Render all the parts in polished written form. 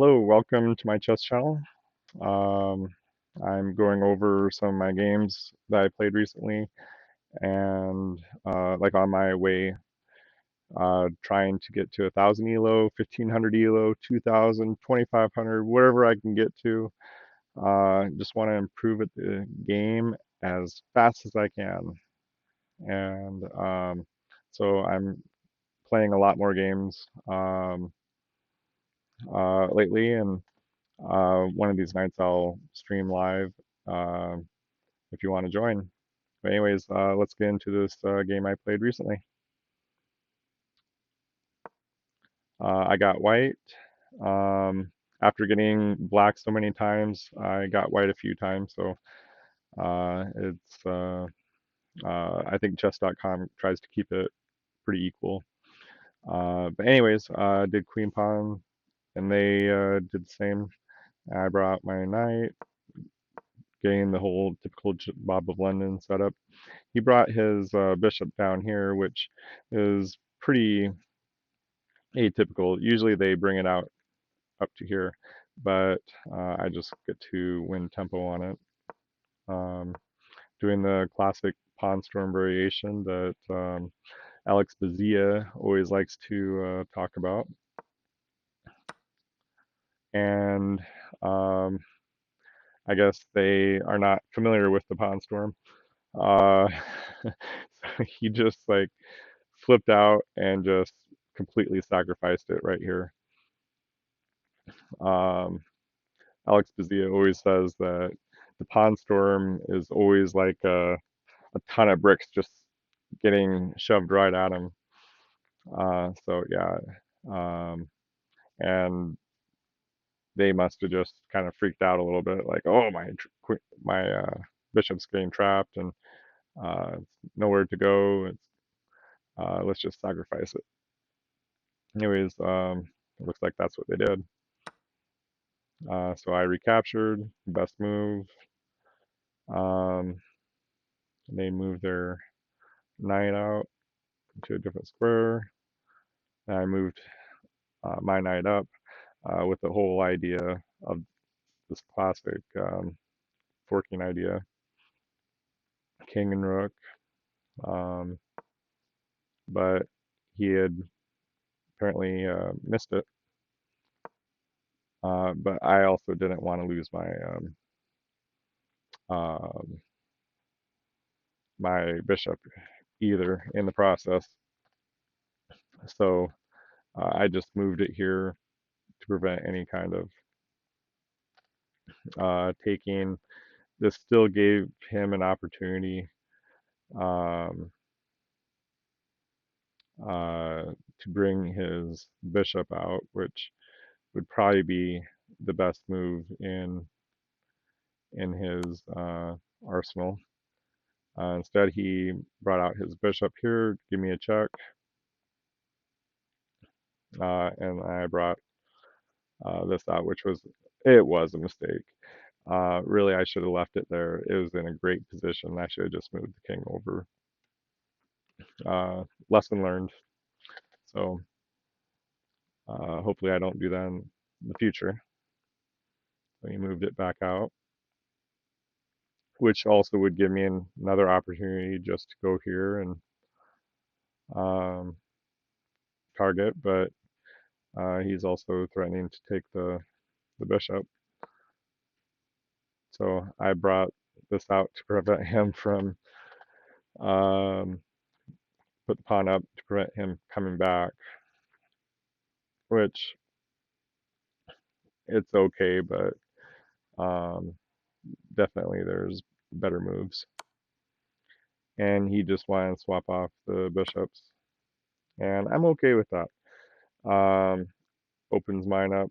Hello, welcome to my chess channel. Um, I'm going over some of my games that I played recently and like on my way, trying to get to 1,000 ELO, 1,500 ELO, 2,000, 2,500, whatever I can get to. Just want to improve at the game as fast as I can. And so I'm playing a lot more games lately, and one of these nights I'll stream live uh, if you want to join. But anyways, let's get into this game I played recently. I got white. Um, After getting black so many times, I got white a few times. So it's I think chess.com tries to keep it pretty equal. But anyways, did queen pawn, and they did the same. I brought my knight, getting the whole typical Bob of London setup. He brought his bishop down here, which is pretty atypical. Usually they bring it out up to here, but I just get to win tempo on it. Um, Doing the classic pawn storm variation that Alex Bazia always likes to talk about. And um, I guess they are not familiar with the pawn storm. Uh, so he just like flipped out and just completely sacrificed it right here. Um, Alex Bazia always says that the Pawn Storm is always like a ton of bricks just getting shoved right at him. So yeah, um, and they must have just kind of freaked out a little bit, like, oh my bishop's getting trapped and it's nowhere to go. Let's just sacrifice it. Anyways, it looks like that's what they did. So I recaptured, best move. Um, they moved their knight out to a different square. And I moved my knight up with the whole idea of this classic forking idea, king and rook. Um, but he had apparently missed it. But I also didn't want to lose um, my bishop either in the process. So I just moved it here to prevent any kind of taking. This still gave him an opportunity um, to bring his bishop out, which would probably be the best move in his arsenal. Instead, he brought out his bishop here, give me a check, and I brought this out, which was a mistake. Really, I should have left it there. It was in a great position. I should have just moved the king over. Lesson learned. So hopefully I don't do that in the future. So he moved it back out, which also would give me another opportunity just to go here and um, target, but he's also threatening to take the bishop. So I brought this out to prevent him from um, put the pawn up to prevent him coming back, which it's okay, but um, definitely there's better moves. And he just wanted to swap off the bishops, and I'm okay with that. Opens mine up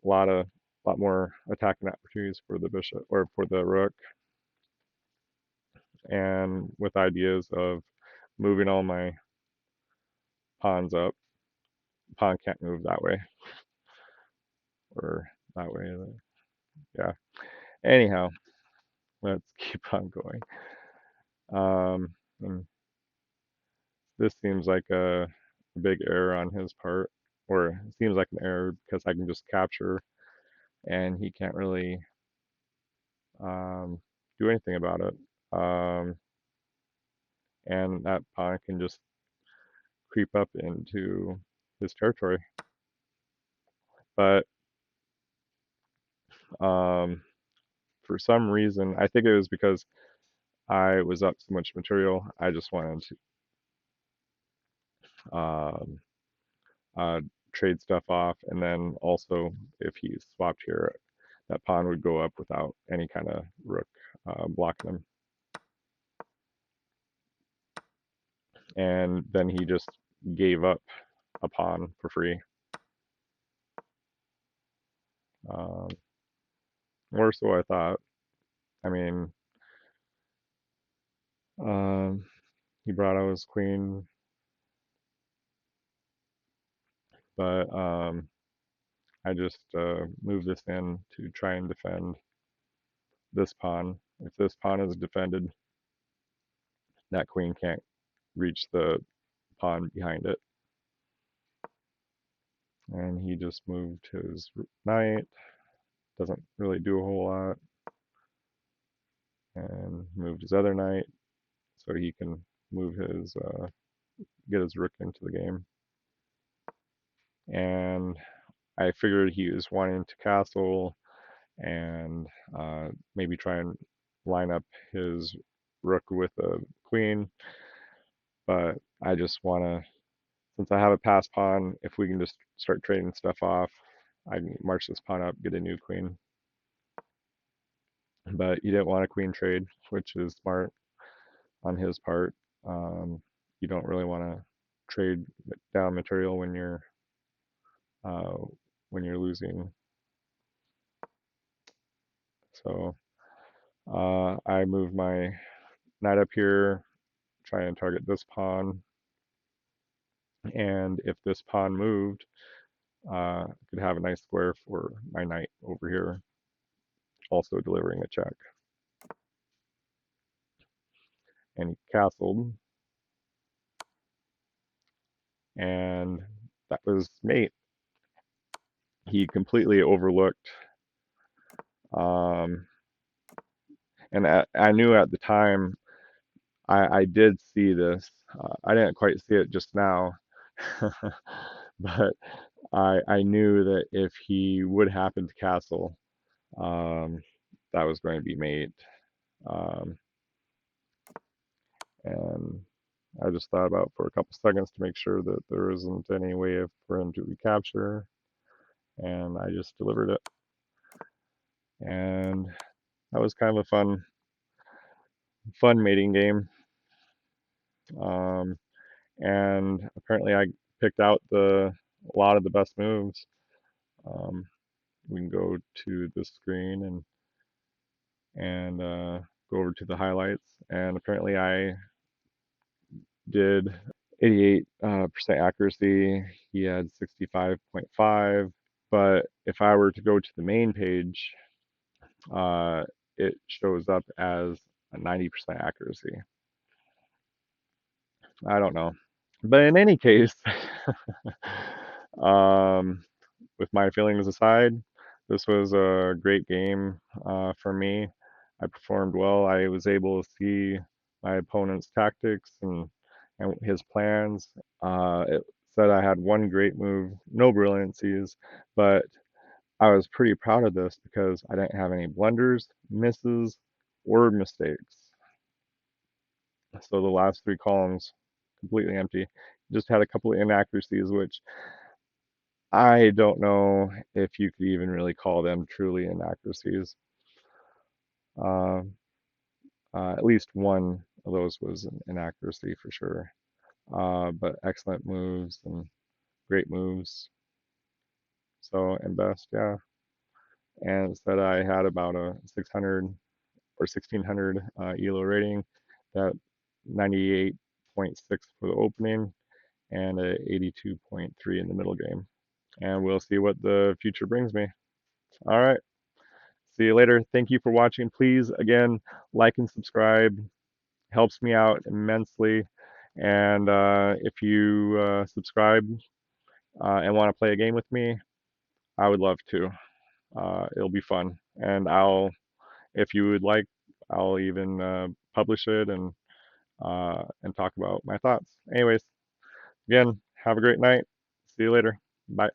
a lot more attacking opportunities for the bishop or for the rook, and with ideas of moving all my pawns up. Pawn can't move that way or that way. Yeah. Anyhow, let's keep on going. And this seems like a big error on his part. or it seems like an error because I can just capture and he can't really um, do anything about it. Um, and that pawn can just creep up into his territory. But um, for some reason, I think it was because I was up so much material, I just wanted to uh, trade stuff off. And then also, if he swapped here, that pawn would go up without any kind of rook blocking him. And then he just gave up a pawn for free. Um, or so I thought. I mean, um, he brought out his queen, but I just moved this in to try and defend this pawn. If this pawn is defended, that queen can't reach the pawn behind it. And he just moved his knight. Doesn't really do a whole lot. And moved his other knight so he can move his get his rook into the game. And I figured he was wanting to castle and maybe try and line up his rook with a queen. But I just want to, since I have a pass pawn, if we can just start trading stuff off, I can march this pawn up, get a new queen. But you didn't want a queen trade, which is smart on his part. You don't really want to trade down material uh, when you're losing. So I move my knight up here, try and target this pawn, and if this pawn moved, I could have a nice square for my knight over here, also delivering a check. And he castled, and that was mate. He completely overlooked, um, and I knew at the time I did see this. I didn't quite see it just now, but I knew that if he would happen to castle, um, that was going to be mate. Um, and I just thought about for a couple seconds to make sure that there isn't any way for him to recapture, and I just delivered it. And that was kind of a fun mating game. Um, and apparently I picked out a lot of the best moves. Um, we can go to the screen and go over to the highlights. And apparently I did 88% accuracy. He had 65.5. But if I were to go to the main page, uh, it shows up as a 90% accuracy. I don't know. But in any case, um, with my feelings aside, this was a great game for me. I performed well. I was able to see my opponent's tactics and his plans. It said I had one great move, no brilliancies, but I was pretty proud of this because I didn't have any blunders, misses, or mistakes. So the last three columns completely empty. Just had a couple of inaccuracies, which I don't know if you could even really call them truly inaccuracies. Uh, at least one of those was an inaccuracy for sure. But excellent moves and great moves. So, and best, yeah. And it said I had about a 600 or 1600 ELO rating, that 98.6 for the opening, and a 82.3 in the middle game. And we'll see what the future brings me. All right. See you later. Thank you for watching. Please, again, like and subscribe. Helps me out immensely. And if you subscribe, and want to play a game with me, I would love to. It'll be fun, and if you would like, I'll even publish it and talk about my thoughts. Anyways, again, have a great night. See you later. Bye.